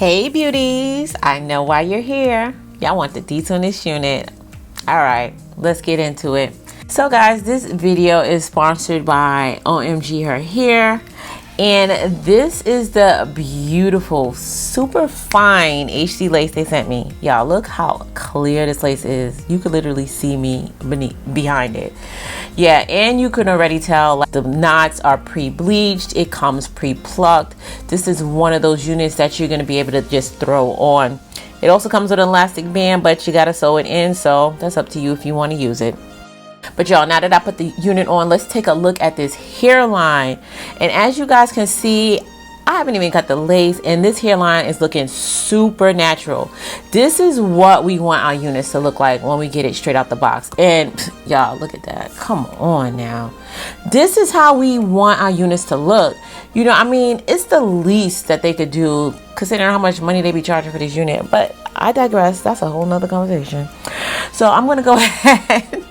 Hey beauties, I know why you're here. Y'all want the deets on this unit. All right, let's get into it. So guys, this video is sponsored by OMG Her Hair, and this is the beautiful, super fine HD lace they sent me. Y'all, look how clear this lace is. You could literally see me behind it. Yeah, and you can already tell like the knots are pre-bleached. It comes pre-plucked. This is one of those units that you're going to be able to just throw on. It also comes with an elastic band, but you got to sew it in, so that's up to you if you want to use it. But y'all, now that I put the unit on, let's take a look at this hairline. And as you guys can see, I haven't even cut the lace, and this hairline is looking super natural. This is what we want our units to look like when we get it straight out the box. And y'all, look at that. Come on now. This is how we want our units to look. You know, I mean, it's the least that they could do considering how much money they be charging for this unit. But I digress. That's a whole nother conversation. So I'm going to go ahead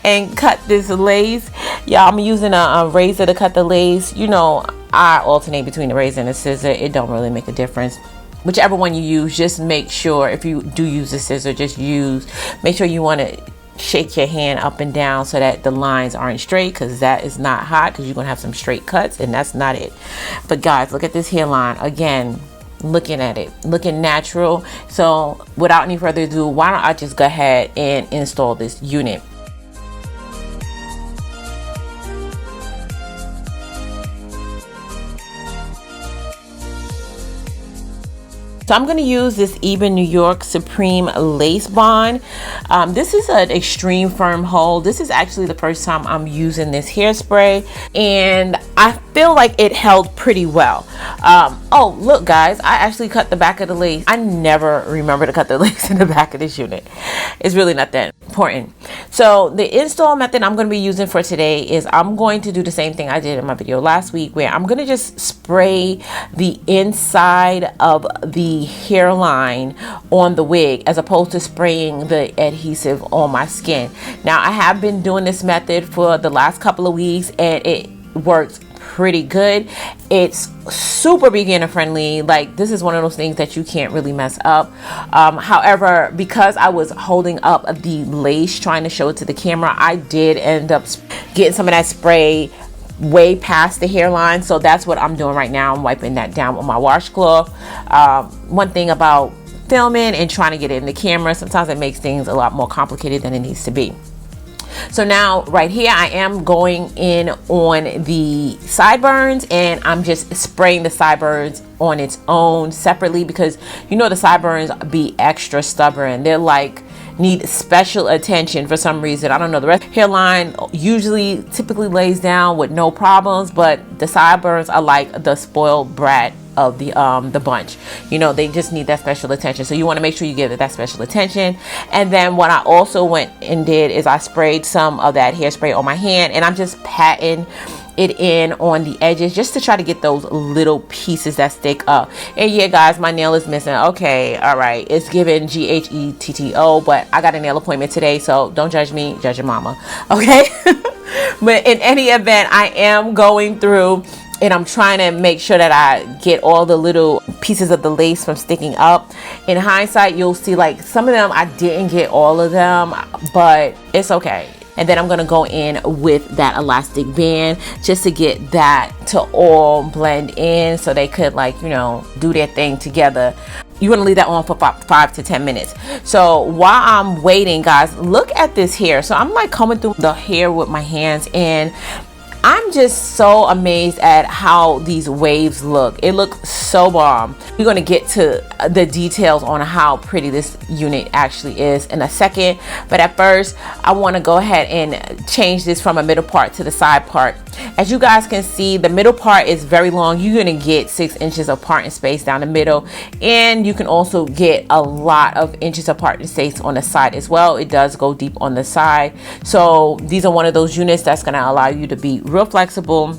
and cut this lace. Yeah, I'm using a razor to cut the lace. You know, I alternate between the razor and the scissor. It don't really make a difference. Whichever one you use, just make sure, if you do use the scissor, make sure you want to shake your hand up and down so that the lines aren't straight, because that is not hot, because you're going to have some straight cuts, and that's not it. But guys, look at this hairline. Again, looking at it, looking natural. So without any further ado, why don't I just go ahead and install this unit. So I'm going to use this 𝐬𝐈 New York Supreme Lace Bond. This is an extreme firm hold. This is actually the first time I'm using this hairspray, and I feel like it held pretty well. Oh, look guys, I actually cut the back of the lace. I never remember to cut the lace in the back of this unit. It's really not that important. So the install method I'm going to be using for today is I'm going to do the same thing I did in my video last week, where I'm going to just spray the inside of the hairline on the wig as opposed to spraying the adhesive on my skin. Now, I have been doing this method for the last couple of weeks, and it works pretty good. It's super beginner friendly. Like, this is one of those things that you can't really mess up. However, because I was holding up the lace trying to show it to the camera, I did end up getting some of that spray way past the hairline. So that's what I'm doing right now. I'm wiping that down with my washcloth. One thing about filming and trying to get it in the camera, sometimes it makes things a lot more complicated than it needs to be. So now right here, I am going in on the sideburns, and I'm just spraying the sideburns on its own separately, because you know the sideburns be extra stubborn. They're like, need special attention for some reason. I don't know. The rest of the hairline typically lays down with no problems, but the sideburns are like the spoiled brat of the bunch. You know, they just need that special attention. So you want to make sure you give it that special attention. And then what I also went and did is I sprayed some of that hairspray on my hand, and I'm just patting it in on the edges just to try to get those little pieces that stick up. And yeah guys, my nail is missing. Okay, all right, it's given 𝐒𝐻𝐸𝐇𝐞𝐫, but I got a nail appointment today, so don't judge me, judge your mama, okay? But in any event, I am going through and I'm trying to make sure that I get all the little pieces of the lace from sticking up. In hindsight, you'll see like some of them I didn't get all of them, but it's okay. And then I'm going to go in with that elastic band just to get that to all blend in so they could, like, you know, do their thing together. You want to leave that on for 5 to 10 minutes. So while I'm waiting, guys, look at this hair. So I'm like combing through the hair with my hands, and I'm just so amazed at how these waves look. It looks so bomb. We're going to get to the details on how pretty this unit actually is in a second. But at first, I want to go ahead and change this from a middle part to the side part. As you guys can see, the middle part is very long. You're going to get 6 inches apart in space down the middle. And you can also get a lot of inches apart in space on the side as well. It does go deep on the side. So these are one of those units that's going to allow you to be real flexible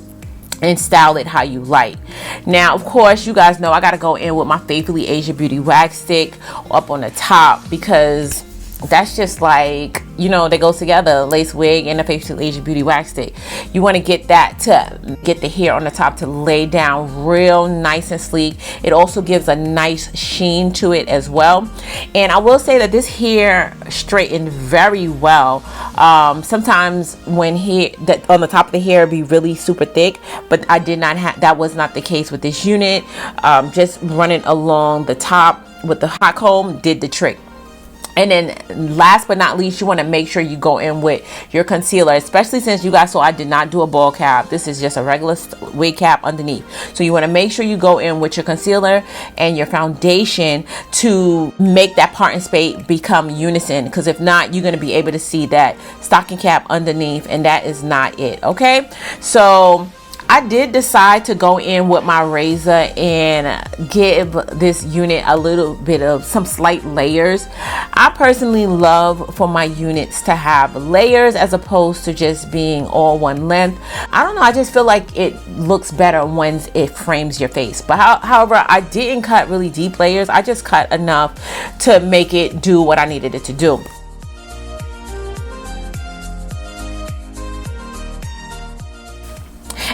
and style it how you like. Now, of course, you guys know I got to go in with my Faithfully Asia Beauty wax stick up on the top, because That's just like, you know, they go together, lace wig and a facial agent beauty wax stick. You want to get that to get the hair on the top to lay down real nice and sleek. It also gives a nice sheen to it as well. And I will say that this hair straightened very well. Sometimes when on the top of the hair be really super thick, but I did not have, that was not the case with this unit. Just running along the top with the hot comb did the trick. And then last but not least, you want to make sure you go in with your concealer, especially since you guys saw I did not do a ball cap. This is just a regular wig cap underneath. So you want to make sure you go in with your concealer and your foundation to make that part and space become unison. Because if not, you're going to be able to see that stocking cap underneath, and that is not it. Okay, so I did decide to go in with my razor and give this unit a little bit of some slight layers. I personally love for my units to have layers as opposed to just being all one length. I don't know, I just feel like it looks better once it frames your face. But however, I didn't cut really deep layers. I just cut enough to make it do what I needed it to do.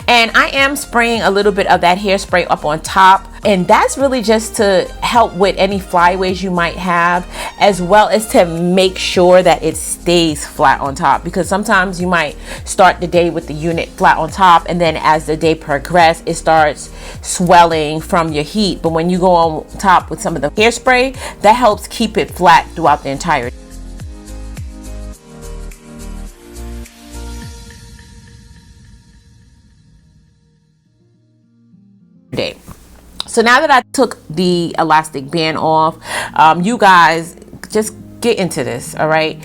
And I am spraying a little bit of that hairspray up on top, and that's really just to help with any flyaways you might have, as well as to make sure that it stays flat on top, because sometimes you might start the day with the unit flat on top, and then as the day progresses it starts swelling from your heat. But when you go on top with some of the hairspray, that helps keep it flat throughout the entire day. So now that I took the elastic band off, you guys just get into this. All right,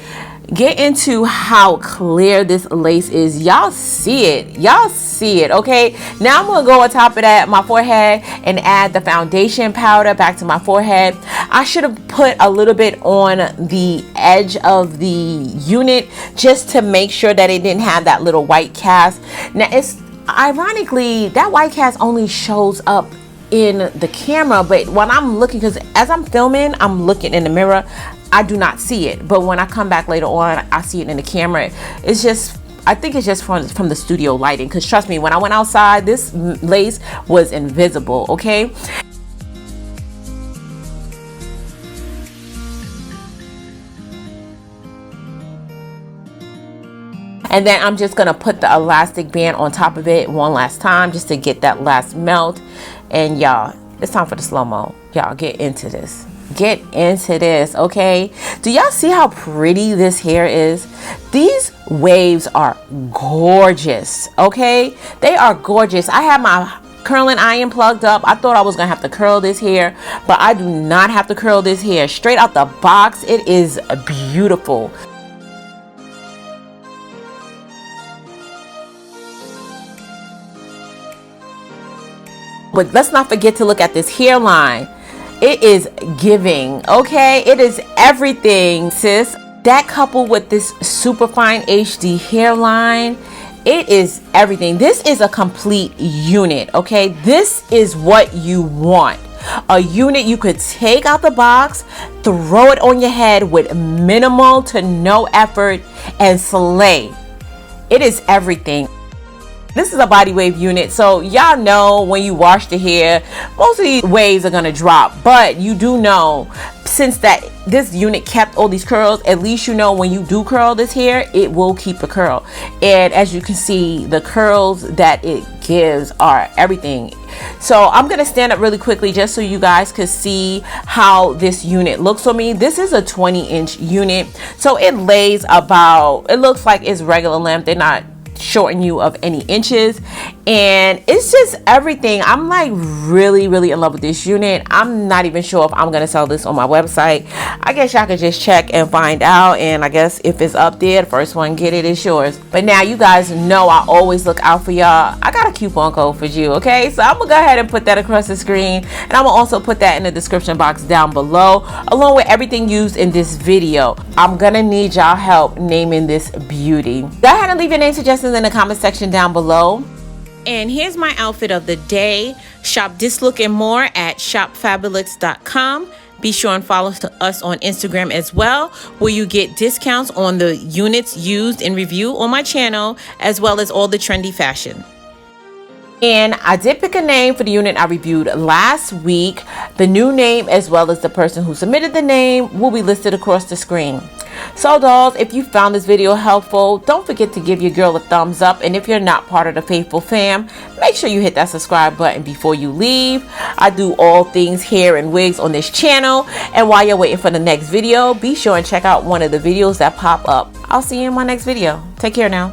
get into how clear this lace is. Y'all see it, y'all see it. Okay, now I'm gonna go on top of that, my forehead, and add the foundation powder back to my forehead. I should have put a little bit on the edge of the unit just to make sure that it didn't have that little white cast. Now it's ironically that white cast only shows up in the camera, but when I'm looking, because as I'm filming I'm looking in the mirror, I do not see it, but when I come back later on I see it in the camera. It's just, I think it's just from the studio lighting, because trust me, when I went outside this lace was invisible. Okay, and then I'm just gonna put the elastic band on top of it one last time just to get that last melt. And y'all, it's time for the slow-mo. Y'all get into this. Get into this, okay? Do y'all see how pretty this hair is? These waves are gorgeous, okay? They are gorgeous. I have my curling iron plugged up. I thought I was gonna have to curl this hair, but I do not have to curl this hair. Straight out the box, it is beautiful. But let's not forget to look at this hairline. It is giving, okay? It is everything, sis. That coupled with this super fine HD hairline, it is everything. This is a complete unit, okay? This is what you want. A unit you could take out the box, throw it on your head with minimal to no effort, and slay. It is everything. This is a body wave unit, so y'all know when you wash the hair, most of these waves are gonna drop. But you do know, since this unit kept all these curls, at least you know when you do curl this hair, it will keep a curl. And as you can see, the curls that it gives are everything. So I'm gonna stand up really quickly just so you guys could see how this unit looks on me. This is a 20-inch unit, so it lays about, it looks like it's regular length. They're not shorten you of any inches, and it's just everything. I'm like really in love with this unit. I'm not even sure if I'm gonna sell this on my website. I guess y'all could just check and find out, and I guess if it's up there, the first one get it is yours. But now you guys know I always look out for y'all. I got a coupon code for you, okay? So I'm gonna go ahead and put that across the screen, and I'm gonna also put that in the description box down below, along with everything used in this video. I'm gonna need y'all help naming this beauty. Go ahead and leave your name suggestions in the comment section down below. And here's my outfit of the day. Shop this look and more at shopfabulous.com. Be sure and follow us on Instagram as well, where you get discounts on the units used in review on my channel, as well as all the trendy fashion. And I did pick a name for the unit I reviewed last week. The new name, as well as the person who submitted the name, will be listed across the screen. So dolls, if you found this video helpful, don't forget to give your girl a thumbs up. And if you're not part of the faithful fam, make sure you hit that subscribe button before you leave. I do all things hair and wigs on this channel. And while you're waiting for the next video, be sure and check out one of the videos that pop up. I'll see you in my next video. Take care now.